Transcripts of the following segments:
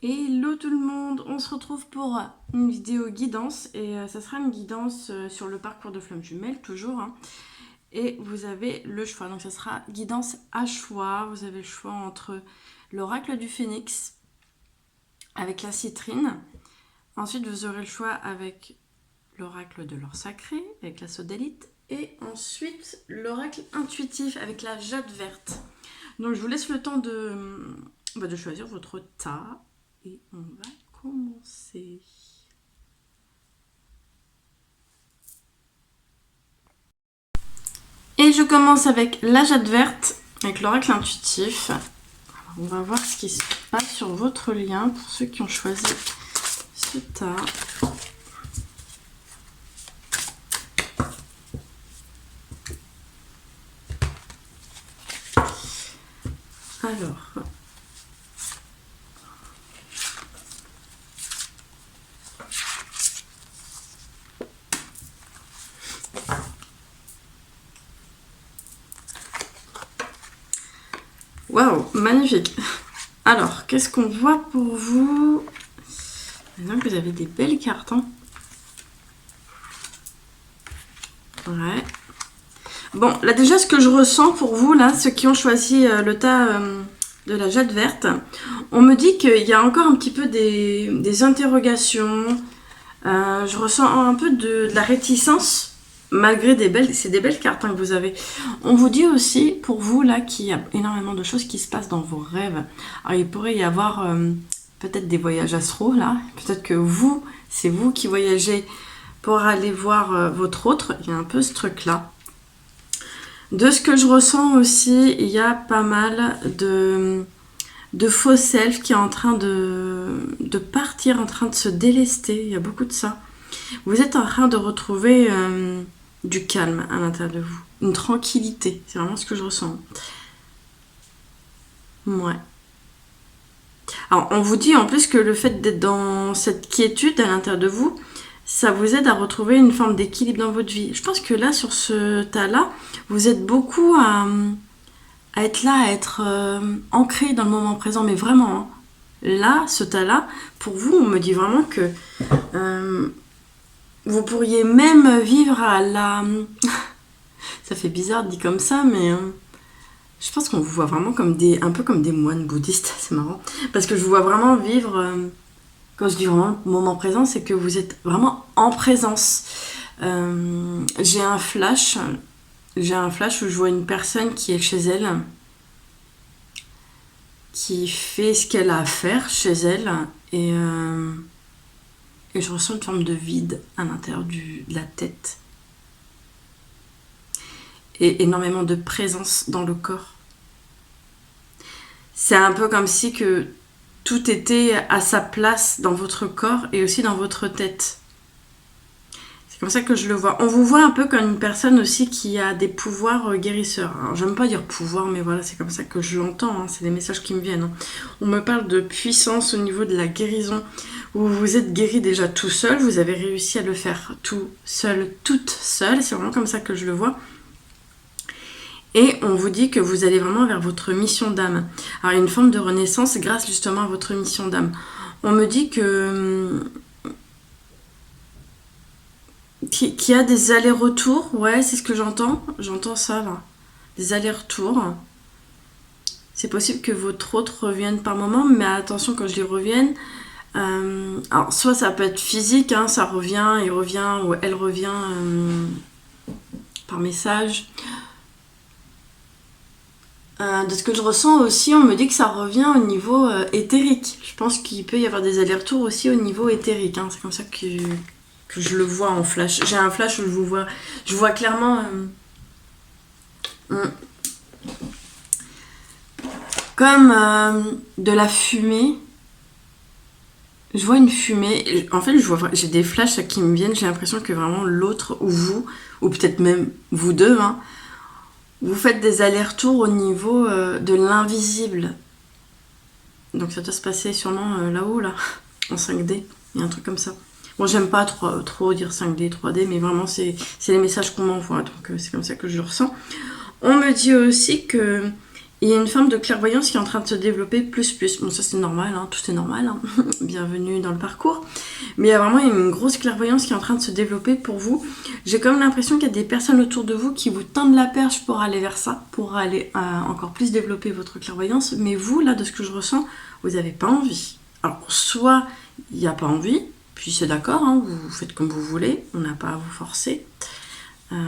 Hello tout le monde, on se retrouve pour une vidéo guidance et ça sera une guidance sur le parcours de flammes jumelles toujours hein. Et vous avez le choix, donc ça sera guidance à choix, vous avez le choix entre l'oracle du phénix avec la citrine, ensuite vous aurez le choix avec l'oracle de l'or sacré avec la sodalite et ensuite l'oracle intuitif avec la jade verte. Donc je vous laisse le temps de choisir votre tas. Et on va commencer. Et je commence avec la jade verte, avec l'oracle intuitif. Alors, on va voir ce qui se passe sur votre lien pour ceux qui ont choisi ce tas. Alors, waouh, magnifique. Alors, qu'est-ce qu'on voit pour vous? Maintenant que vous avez des belles cartes. Hein. Ouais. Bon, là déjà, ce que je ressens pour vous, là, ceux qui ont choisi le tas de la jade verte, on me dit qu'il y a encore un petit peu des interrogations. Je ressens un peu de la réticence, malgré c'est des belles cartes hein, que vous avez. On vous dit aussi, pour vous, là, qu'il y a énormément de choses qui se passent dans vos rêves. Alors, il pourrait y avoir peut-être des voyages astraux, là. Peut-être que vous, c'est vous qui voyagez pour aller voir votre autre. Il y a un peu ce truc-là. De ce que je ressens aussi, il y a pas mal de faux self qui est en train de partir, en train de se délester. Il y a beaucoup de ça. Vous êtes en train de retrouver du calme à l'intérieur de vous. Une tranquillité. C'est vraiment ce que je ressens. Ouais. Alors, on vous dit en plus que le fait d'être dans cette quiétude à l'intérieur de vous, ça vous aide à retrouver une forme d'équilibre dans votre vie. Je pense que là, sur ce tas-là, vous êtes beaucoup à être là, à être ancré dans le moment présent, mais vraiment. Hein. Là, ce tas-là, pour vous, on me dit vraiment que vous pourriez même vivre à la... ça fait bizarre dit comme ça, mais je pense qu'on vous voit vraiment comme un peu comme des moines bouddhistes, c'est marrant. Parce que je vous vois vraiment vivre... quand je dis vraiment le moment présent, c'est que vous êtes vraiment en présence. J'ai un flash où je vois une personne qui est chez elle, qui fait ce qu'elle a à faire chez elle, et je ressens une forme de vide à l'intérieur de la tête. Et énormément de présence dans le corps. C'est un peu comme si que tout était à sa place dans votre corps et aussi dans votre tête. C'est comme ça que je le vois. On vous voit un peu comme une personne aussi qui a des pouvoirs guérisseurs. Alors, j'aime pas dire pouvoir, mais voilà, c'est comme ça que je l'entends. Hein. C'est des messages qui me viennent. Hein. On me parle de puissance au niveau de la guérison. Où vous êtes guéri déjà tout seul. Vous avez réussi à le faire tout seul, toute seule. C'est vraiment comme ça que je le vois. Et on vous dit que vous allez vraiment vers votre mission d'âme. Alors, il y a une forme de renaissance grâce justement à votre mission d'âme. On me dit que... qu'il y a des allers-retours. Ouais, c'est ce que j'entends. J'entends ça, là. Des allers-retours. C'est possible que votre autre revienne par moment, mais attention quand je dis revienne. Alors, soit ça peut être physique, hein, ça revient, il revient, ou elle revient par message. De ce que je ressens aussi, on me dit que ça revient au niveau éthérique. Je pense qu'il peut y avoir des allers-retours aussi au niveau éthérique. Hein. C'est comme ça que je le vois en flash. J'ai un flash où je vois clairement comme de la fumée. Je vois une fumée. En fait, j'ai des flashs qui me viennent. J'ai l'impression que vraiment l'autre ou vous, ou peut-être même vous deux, hein, vous faites des allers-retours au niveau de l'invisible. Donc ça doit se passer sûrement là-haut, là, en 5D. Il y a un truc comme ça. Bon, j'aime pas trop dire 5D, 3D, mais vraiment, c'est les messages qu'on m'envoie. Donc c'est comme ça que je le ressens. On me dit aussi que il y a une forme de clairvoyance qui est en train de se développer plus. Bon, ça c'est normal, hein, tout est normal. Hein. Bienvenue dans le parcours. Mais il y a vraiment une grosse clairvoyance qui est en train de se développer pour vous. J'ai comme l'impression qu'il y a des personnes autour de vous qui vous tendent la perche pour aller vers ça, pour aller encore plus développer votre clairvoyance. Mais vous, là, de ce que je ressens, vous n'avez pas envie. Alors, soit il n'y a pas envie, puis c'est d'accord, hein, vous faites comme vous voulez, on n'a pas à vous forcer.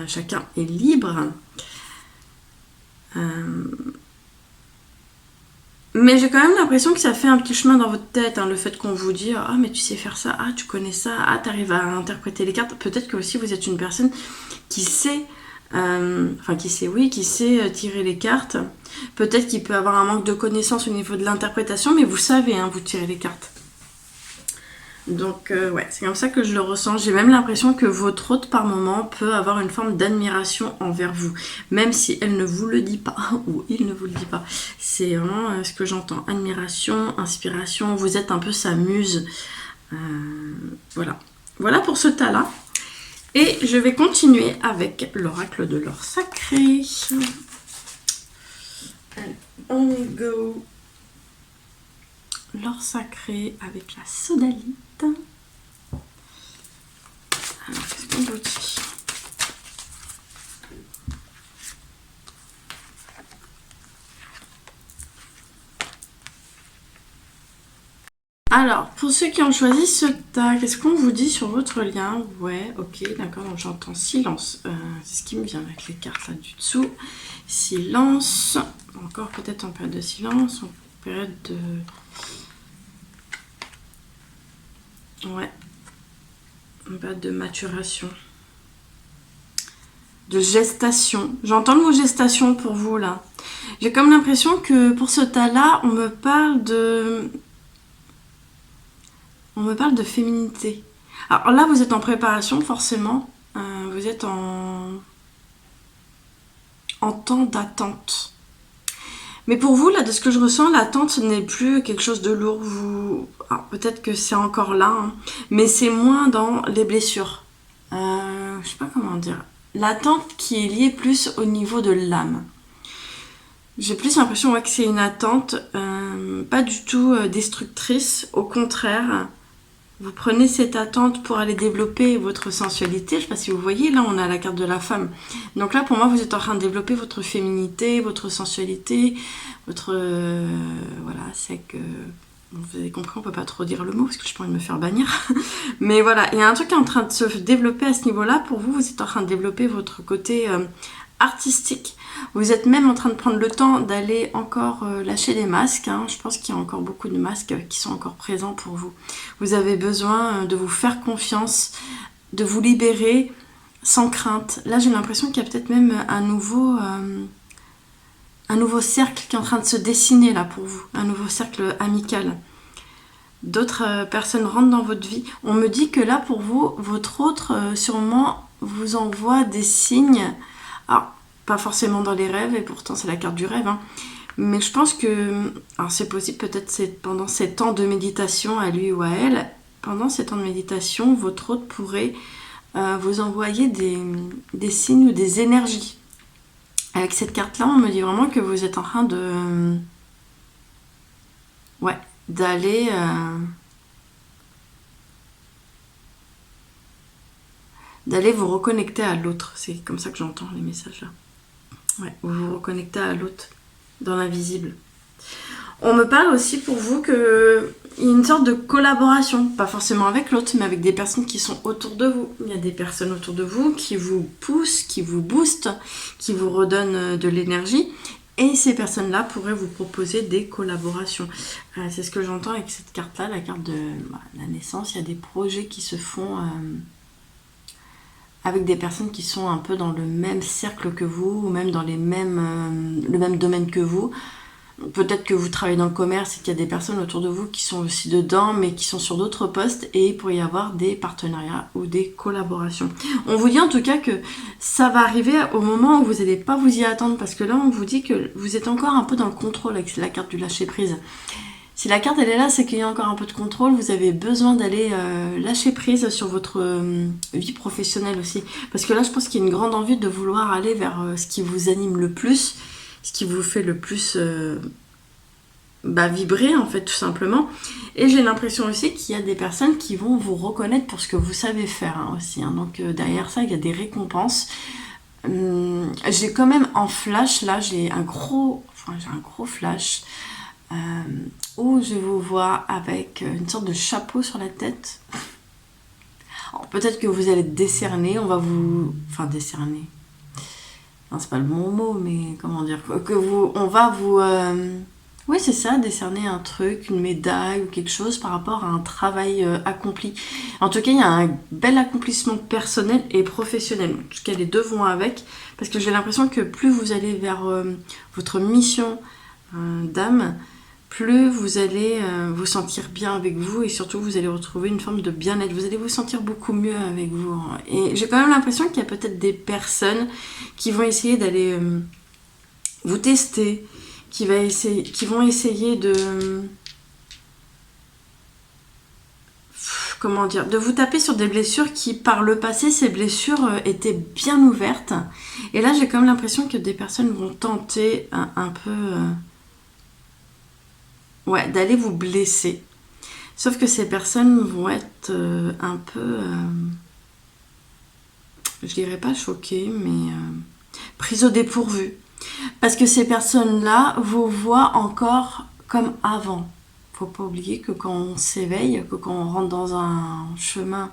Chacun est libre. Mais j'ai quand même l'impression que ça fait un petit chemin dans votre tête, hein, le fait qu'on vous dit ah mais tu sais faire ça, ah tu connais ça, ah t'arrives à interpréter les cartes. Peut-être que aussi vous êtes une personne qui sait, qui sait tirer les cartes. Peut-être qu'il peut avoir un manque de connaissances au niveau de l'interprétation, mais vous savez, hein, vous tirez les cartes. Donc ouais, c'est comme ça que je le ressens. J'ai même l'impression que votre hôte par moment peut avoir une forme d'admiration envers vous, même si elle ne vous le dit pas ou il ne vous le dit pas. C'est vraiment ce que j'entends. Admiration, inspiration, vous êtes un peu sa muse. Voilà. Voilà pour ce tas-là. Et je vais continuer avec l'oracle de l'or sacré. And on go. L'or sacré avec la sodalite. Alors, qu'est-ce qu'on vous dit? Alors, pour ceux qui ont choisi ce tas, qu'est-ce qu'on vous dit sur votre lien? Ouais, ok, d'accord, donc j'entends silence. C'est ce qui me vient avec les cartes là du dessous. Silence. Encore peut-être en période de silence, en période de... Ouais. Une période de maturation. De gestation. J'entends le mot gestation pour vous là. J'ai comme l'impression que pour ce tas-là, on me parle de féminité. Alors là, vous êtes en préparation forcément. Vous êtes en temps d'attente. Mais pour vous, là, de ce que je ressens, l'attente n'est plus quelque chose de lourd. Peut-être que c'est encore là, hein, mais c'est moins dans les blessures. Je sais pas comment dire. L'attente qui est liée plus au niveau de l'âme. J'ai plus l'impression que c'est une attente pas du tout destructrice. Au contraire, vous prenez cette attente pour aller développer votre sensualité. Je ne sais pas si vous voyez, là on a la carte de la femme. Donc là pour moi vous êtes en train de développer votre féminité, votre sensualité, votre... voilà, c'est que... Vous avez compris, on peut pas trop dire le mot parce que je pourrais me faire bannir. Mais voilà, il y a un truc qui est en train de se développer à ce niveau-là. Pour vous, vous êtes en train de développer votre côté artistique. Vous êtes même en train de prendre le temps d'aller encore lâcher des masques. Hein. Je pense qu'il y a encore beaucoup de masques qui sont encore présents pour vous. Vous avez besoin de vous faire confiance, de vous libérer sans crainte. Là, j'ai l'impression qu'il y a peut-être même un nouveau cercle qui est en train de se dessiner là pour vous. Un nouveau cercle amical. D'autres personnes rentrent dans votre vie. On me dit que là, pour vous, votre autre sûrement vous envoie des signes. Alors, pas forcément dans les rêves, et pourtant c'est la carte du rêve, hein. Mais je pense que, alors c'est possible peut-être c'est pendant ces temps de méditation à lui ou à elle, pendant ces temps de méditation, votre autre pourrait vous envoyer des signes ou des énergies. Avec cette carte-là, on me dit vraiment que vous êtes en train de... Ouais, d'aller... d'aller vous reconnecter à l'autre. C'est comme ça que j'entends les messages là. Ouais, vous vous reconnectez à l'autre dans l'invisible. On me parle aussi pour vous qu'il y a une sorte de collaboration, pas forcément avec l'autre, mais avec des personnes qui sont autour de vous. Il y a des personnes autour de vous qui vous poussent, qui vous boostent, qui vous redonnent de l'énergie. Et ces personnes-là pourraient vous proposer des collaborations. C'est ce que j'entends avec cette carte-là, la carte de la naissance. Il y a des projets qui se font... avec des personnes qui sont un peu dans le même cercle que vous, ou même dans le même domaine que vous. Peut-être que vous travaillez dans le commerce et qu'il y a des personnes autour de vous qui sont aussi dedans, mais qui sont sur d'autres postes, et il pourrait y avoir des partenariats ou des collaborations. On vous dit en tout cas que ça va arriver au moment où vous n'allez pas vous y attendre, parce que là on vous dit que vous êtes encore un peu dans le contrôle avec la carte du lâcher-prise. Si la carte elle est là, c'est qu'il y a encore un peu de contrôle, vous avez besoin d'aller lâcher prise sur votre vie professionnelle aussi. Parce que là je pense qu'il y a une grande envie de vouloir aller vers ce qui vous anime le plus, ce qui vous fait le plus vibrer en fait tout simplement. Et j'ai l'impression aussi qu'il y a des personnes qui vont vous reconnaître pour ce que vous savez faire hein, aussi. Hein. Donc derrière ça, il y a des récompenses. J'ai quand même en flash, là j'ai un gros flash où je vous vois avec une sorte de chapeau sur la tête. Alors, peut-être que vous allez décerner, on va vous... Enfin décerner. Non, c'est pas le bon mot, mais comment dire que vous... On va vous... Oui, c'est ça, décerner un truc, une médaille ou quelque chose par rapport à un travail accompli. En tout cas, il y a un bel accomplissement personnel et professionnel. En tout cas, les deux vont avec, parce que j'ai l'impression que plus vous allez vers votre mission d'âme, plus vous allez vous sentir bien avec vous et surtout vous allez retrouver une forme de bien-être. Vous allez vous sentir beaucoup mieux avec vous. Et j'ai quand même l'impression qu'il y a peut-être des personnes qui vont essayer d'aller vous tester, qui vont essayer de... Comment dire, de vous taper sur des blessures qui, par le passé, ces blessures étaient bien ouvertes. Et là, j'ai quand même l'impression que des personnes vont tenter un peu... d'aller vous blesser. Sauf que ces personnes vont être un peu... je dirais pas choquées, mais prises au dépourvu. Parce que ces personnes-là vous voient encore comme avant. Faut pas oublier que quand on s'éveille, que quand on rentre dans un chemin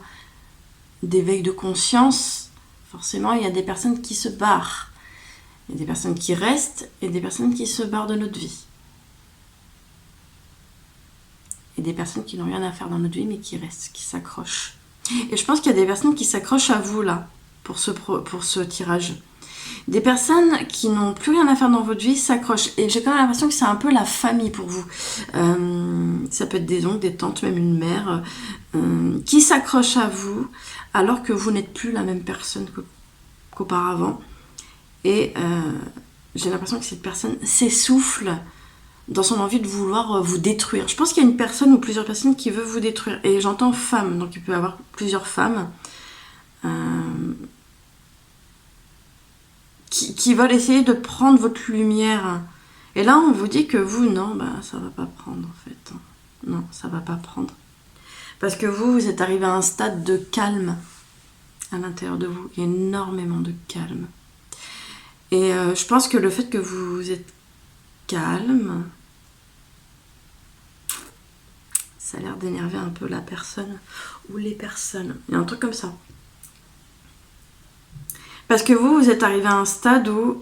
d'éveil de conscience, forcément il y a des personnes qui se barrent. Il y a des personnes qui restent et des personnes qui se barrent de notre vie. Et des personnes qui n'ont rien à faire dans notre vie mais qui restent, qui s'accrochent. Et je pense qu'il y a des personnes qui s'accrochent à vous là, pour ce tirage. Des personnes qui n'ont plus rien à faire dans votre vie s'accrochent. Et j'ai quand même l'impression que c'est un peu la famille pour vous. Ça peut être des oncles, des tantes, même une mère, qui s'accrochent à vous alors que vous n'êtes plus la même personne qu'auparavant. Et j'ai l'impression que cette personne s'essouffle dans son envie de vouloir vous détruire. Je pense qu'il y a une personne ou plusieurs personnes qui veulent vous détruire. Et j'entends femme, donc il peut y avoir plusieurs femmes. Qui veulent essayer de prendre votre lumière. Et là, on vous dit que vous, non, ça va pas prendre, en fait. Non, ça va pas prendre. Parce que vous êtes arrivé à un stade de calme à l'intérieur de vous. Énormément de calme. Et je pense que le fait que vous êtes calme, ça a l'air d'énerver un peu la personne ou les personnes. Il y a un truc comme ça. Parce que vous êtes arrivé à un stade où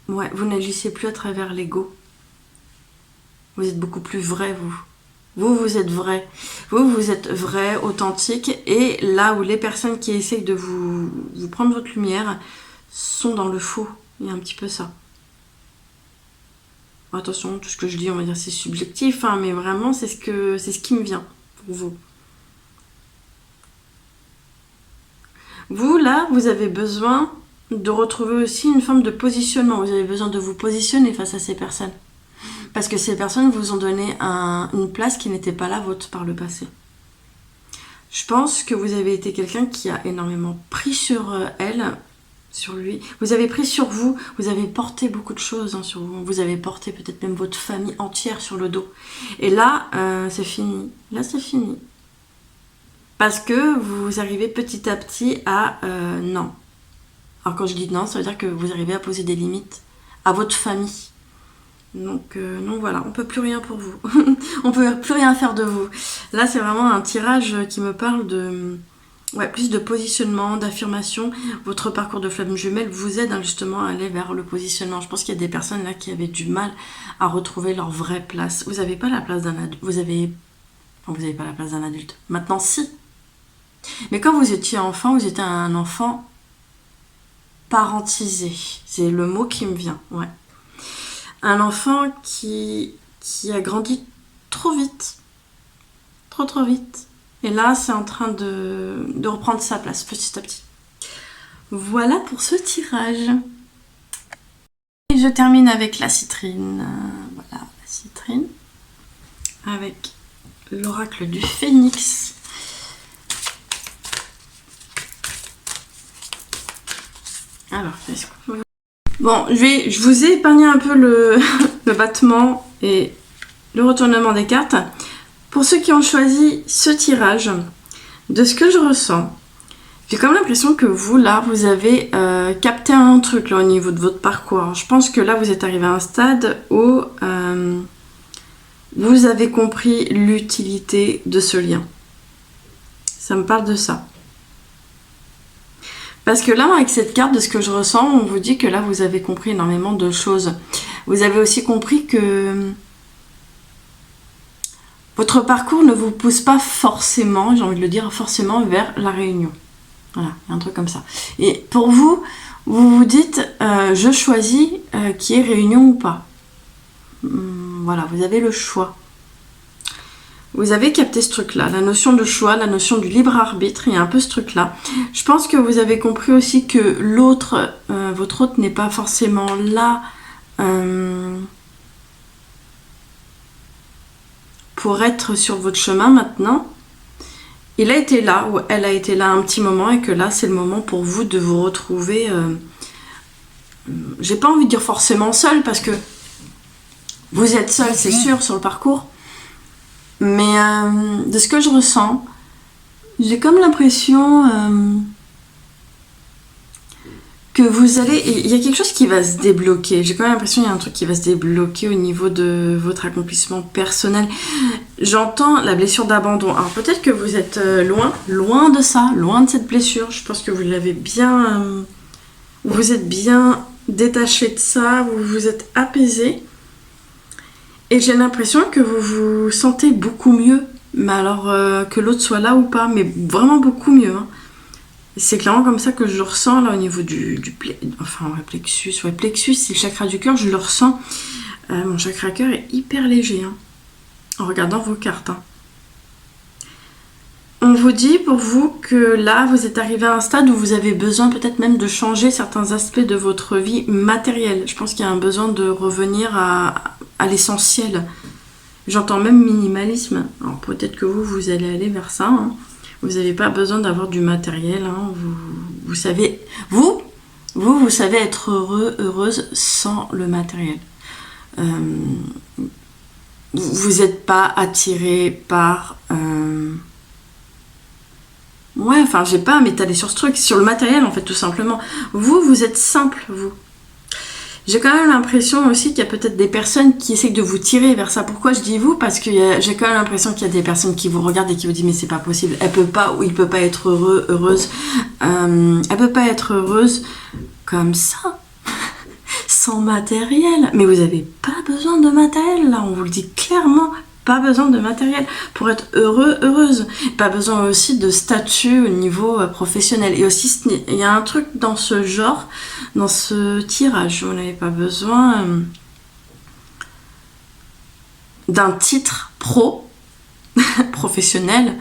vous n'agissez plus à travers l'ego. Vous êtes beaucoup plus vrai, vous. Vous êtes vrai. Vous êtes vrai, authentique. Et là où les personnes qui essayent de vous prendre votre lumière sont dans le faux. Il y a un petit peu ça. Attention, tout ce que je dis, on va dire c'est subjectif, hein, mais vraiment c'est ce qui me vient pour vous. Vous, là, vous avez besoin de retrouver aussi une forme de positionnement. Vous avez besoin de vous positionner face à ces personnes. Parce que ces personnes vous ont donné une place qui n'était pas la vôtre par le passé. Je pense que vous avez été quelqu'un qui a énormément pris sur elle, sur lui. Vous avez pris sur vous, vous avez porté beaucoup de choses sur vous. Vous avez porté peut-être même votre famille entière sur le dos. Et là, c'est fini. Là, c'est fini. Parce que vous arrivez petit à petit à non. Alors quand je dis non, ça veut dire que vous arrivez à poser des limites à votre famille. Donc voilà, on peut plus rien pour vous. On peut plus rien faire de vous. Là, c'est vraiment un tirage qui me parle de plus de positionnement, d'affirmation. Votre parcours de flamme jumelle vous aide justement à aller vers le positionnement. Je pense qu'il y a des personnes là qui avaient du mal à retrouver leur vraie place. Vous n'avez pas la place d'un adulte. Vous avez pas la place d'un adulte. Maintenant, si. Mais quand vous étiez enfant, vous étiez un enfant parentisé. C'est le mot qui me vient, Un enfant qui a grandi trop vite. Trop vite. Et là, c'est en train de reprendre sa place petit à petit. Voilà pour ce tirage. Et je termine avec la citrine. Voilà, la citrine. Avec l'oracle du phénix. Alors, bon, je vous ai épargné un peu le, le battement et le retournement des cartes. Pour ceux qui ont choisi ce tirage, de ce que je ressens, j'ai quand même l'impression que vous, là, vous avez capté un truc là, au niveau de votre parcours. Je pense que là, vous êtes arrivé à un stade où vous avez compris l'utilité de ce lien. Ça me parle de ça. Parce que là, avec cette carte, de ce que je ressens, on vous dit que là, vous avez compris énormément de choses. Vous avez aussi compris que votre parcours ne vous pousse pas forcément, j'ai envie de le dire, forcément vers la réunion. Voilà, il y a un truc comme ça. Et pour vous, vous vous dites, je choisis qui est réunion ou pas. Voilà, vous avez le choix. Vous avez capté ce truc-là, la notion de choix, la notion du libre arbitre, il y a un peu ce truc-là. Je pense que vous avez compris aussi que l'autre, votre autre n'est pas forcément là pour être sur votre chemin maintenant. Il a été là, ou elle a été là un petit moment, et que là, c'est le moment pour vous de vous retrouver... j'ai pas envie de dire forcément seul, parce que vous êtes seul, c'est sûr, sur le parcours. Mais de ce que je ressens, j'ai comme l'impression que vous allez... Il y a quelque chose qui va se débloquer. J'ai quand même l'impression qu'il y a un truc qui va se débloquer au niveau de votre accomplissement personnel. J'entends la blessure d'abandon. Alors peut-être que vous êtes loin de ça, loin de cette blessure. Je pense que vous l'avez bien... vous êtes bien détaché de ça, vous vous êtes apaisé. Et j'ai l'impression que vous vous sentez beaucoup mieux, mais alors que l'autre soit là ou pas, mais vraiment beaucoup mieux. Hein. C'est clairement comme ça que je le ressens là au niveau plexus. Ouais, plexus, c'est le chakra du cœur, je le ressens. Mon chakra cœur est hyper léger, hein, en regardant vos cartes. Hein. On vous dit pour vous que là, vous êtes arrivé à un stade où vous avez besoin peut-être même de changer certains aspects de votre vie matérielle. Je pense qu'il y a un besoin de revenir à l'essentiel. J'entends même minimalisme. Alors peut-être que vous allez aller vers ça. Hein. Vous n'avez pas besoin d'avoir du matériel. Hein. Vous savez, vous savez être heureuse sans le matériel. Vous n'êtes pas attiré par... Ouais, enfin, j'ai pas à m'étaler sur ce truc, sur le matériel en fait, tout simplement. Vous êtes simple, vous. J'ai quand même l'impression aussi qu'il y a peut-être des personnes qui essaient de vous tirer vers ça. Pourquoi je dis vous? Parce que j'ai quand même l'impression qu'il y a des personnes qui vous regardent et qui vous disent mais c'est pas possible, elle peut pas ou il peut pas être heureuse. Elle peut pas être heureuse comme ça, sans matériel. Mais vous avez pas besoin de matériel là, on vous le dit clairement. Pas besoin de matériel pour être heureux, heureuse. Pas besoin aussi de statut au niveau professionnel. Et aussi, il y a un truc dans ce genre, dans ce tirage. Vous n'avez pas besoin d'un titre professionnel,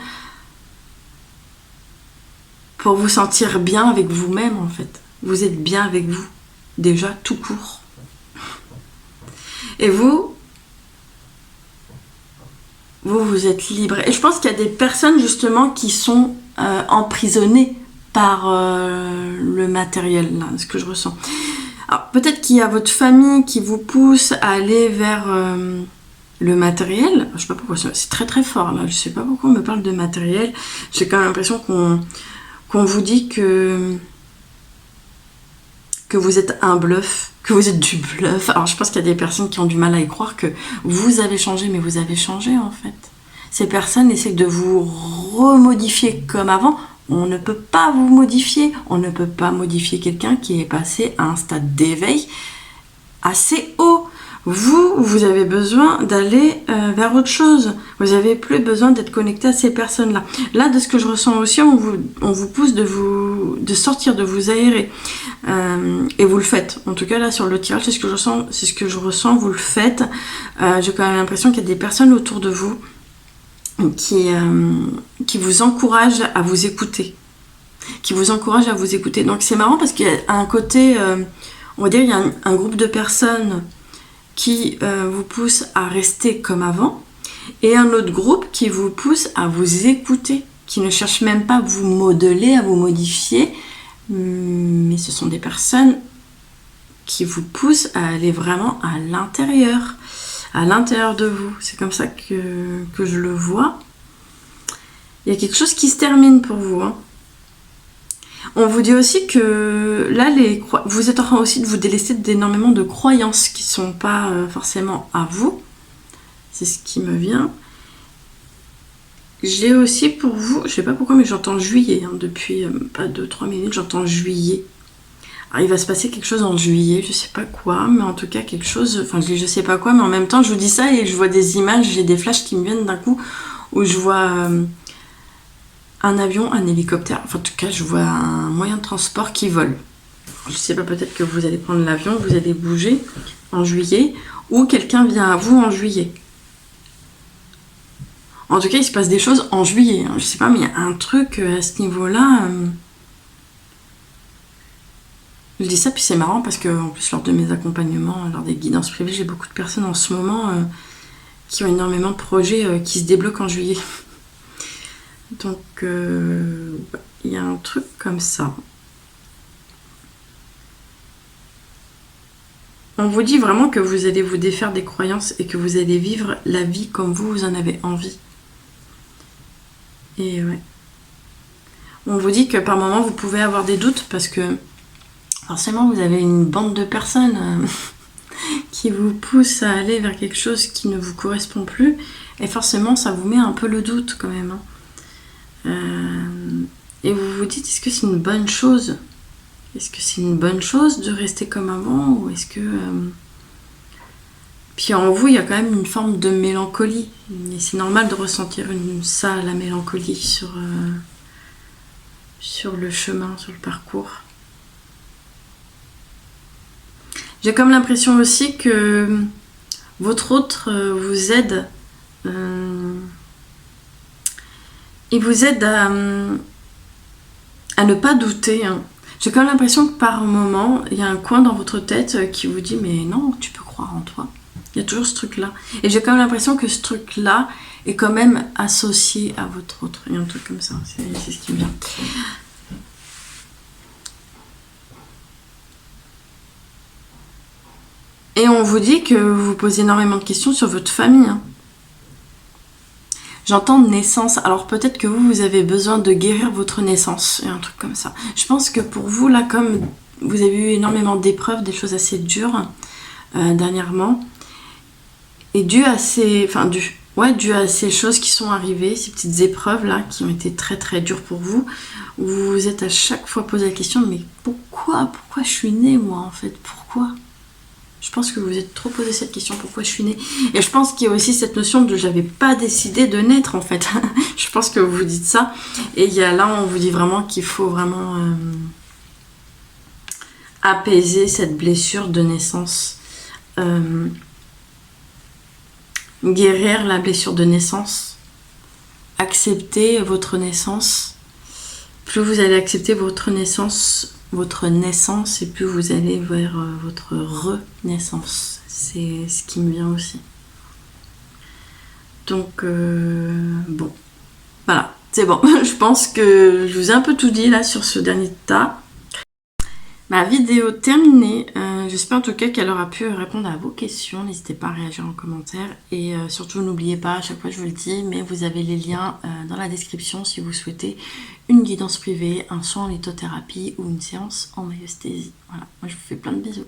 pour vous sentir bien avec vous-même, en fait. Vous êtes bien avec vous, déjà, tout court. Et vous êtes libre. Et je pense qu'il y a des personnes justement qui sont emprisonnées par le matériel, là, ce que je ressens. Alors peut-être qu'il y a votre famille qui vous pousse à aller vers le matériel. Je sais pas pourquoi, c'est très très fort là. Je sais pas pourquoi on me parle de matériel. J'ai quand même l'impression qu'on vous dit que vous êtes un bluff, que vous êtes du bluff. Alors je pense qu'il y a des personnes qui ont du mal à y croire que vous avez changé, mais vous avez changé en fait. Ces personnes essaient de vous remodifier comme avant. On ne peut pas vous modifier, on ne peut pas modifier quelqu'un qui est passé à un stade d'éveil assez haut. Vous avez besoin d'aller vers autre chose. Vous n'avez plus besoin d'être connecté à ces personnes-là. Là, de ce que je ressens aussi, on vous pousse de sortir, de vous aérer. Et vous le faites. En tout cas, là, sur le tirage, c'est ce que je ressens, vous le faites. J'ai quand même l'impression qu'il y a des personnes autour de vous qui vous encouragent à vous écouter. Donc, c'est marrant parce qu'il y a un côté, on va dire, il y a un groupe de personnes qui vous pousse à rester comme avant, et un autre groupe qui vous pousse à vous écouter, qui ne cherche même pas à vous modeler, à vous modifier, mais ce sont des personnes qui vous poussent à aller vraiment à l'intérieur de vous. C'est comme ça que je le vois. Il y a quelque chose qui se termine pour vous. Hein. On vous dit aussi que là, vous êtes en train aussi de vous délester d'énormément de croyances qui ne sont pas forcément à vous. C'est ce qui me vient. J'ai aussi pour vous, je ne sais pas pourquoi, mais j'entends juillet. Hein, depuis pas 2-3 minutes, j'entends juillet. Alors, il va se passer quelque chose en juillet, je ne sais pas quoi, mais en tout cas quelque chose, enfin je dis je sais pas quoi, mais en même temps je vous dis ça et je vois des images, j'ai des flashs qui me viennent d'un coup où je vois un avion, un hélicoptère, enfin en tout cas je vois un moyen de transport qui vole. Je sais pas, peut-être que vous allez prendre l'avion, vous allez bouger en juillet, ou quelqu'un vient à vous en juillet. En tout cas, il se passe des choses en juillet. Hein. Je sais pas, mais il y a un truc à ce niveau-là. Je dis ça, puis c'est marrant parce que, en plus, lors de mes accompagnements, lors des guidances privées, j'ai beaucoup de personnes en ce moment qui ont énormément de projets qui se débloquent en juillet. Donc, il y a un truc comme ça. On vous dit vraiment que vous allez vous défaire des croyances et que vous allez vivre la vie comme vous en avez envie. Et ouais. On vous dit que par moment vous pouvez avoir des doutes parce que forcément vous avez une bande de personnes qui vous poussent à aller vers quelque chose qui ne vous correspond plus et forcément ça vous met un peu le doute quand même. Et vous vous dites, est-ce que c'est une bonne chose? Est-ce que c'est une bonne chose de rester comme avant ou est-ce que... Puis en vous, il y a quand même une forme de mélancolie. Et c'est normal de ressentir ça, la mélancolie, sur le chemin, sur le parcours. J'ai comme l'impression aussi que votre autre vous aide. Il vous aide à ne pas douter. Hein. J'ai comme l'impression que par moment, il y a un coin dans votre tête qui vous dit « Mais non, tu peux croire en toi ». Il y a toujours ce truc-là. Et j'ai quand même l'impression que ce truc-là est quand même associé à votre autre. Il y a un truc comme ça, c'est ce qui me vient. Et on vous dit que vous vous posez énormément de questions sur votre famille. Hein. J'entends naissance. Alors peut-être que vous avez besoin de guérir votre naissance. Et un truc comme ça. Je pense que pour vous, là, comme vous avez eu énormément d'épreuves, des choses assez dures dernièrement, et dû à ces choses qui sont arrivées, ces petites épreuves là qui ont été très très dures pour vous, vous vous êtes à chaque fois posé la question mais pourquoi je suis née moi en fait, pourquoi? Je pense que vous vous êtes trop posé cette question, pourquoi je suis née? Et je pense qu'il y a aussi cette notion de j'avais pas décidé de naître en fait. Je pense que vous vous dites ça. Et il y a là on vous dit vraiment qu'il faut vraiment apaiser cette blessure de naissance. Guérir la blessure de naissance, accepter votre naissance. Plus vous allez accepter votre naissance et plus vous allez vers votre renaissance. C'est ce qui me vient aussi. Donc, bon, voilà, c'est bon. Je pense que je vous ai un peu tout dit là sur ce dernier tas. Ma vidéo terminée. J'espère en tout cas qu'elle aura pu répondre à vos questions. N'hésitez pas à réagir en commentaire. Et surtout, n'oubliez pas, à chaque fois je vous le dis, mais vous avez les liens dans la description si vous souhaitez une guidance privée, un soin en lithothérapie ou une séance en maïesthésie. Voilà, moi je vous fais plein de bisous.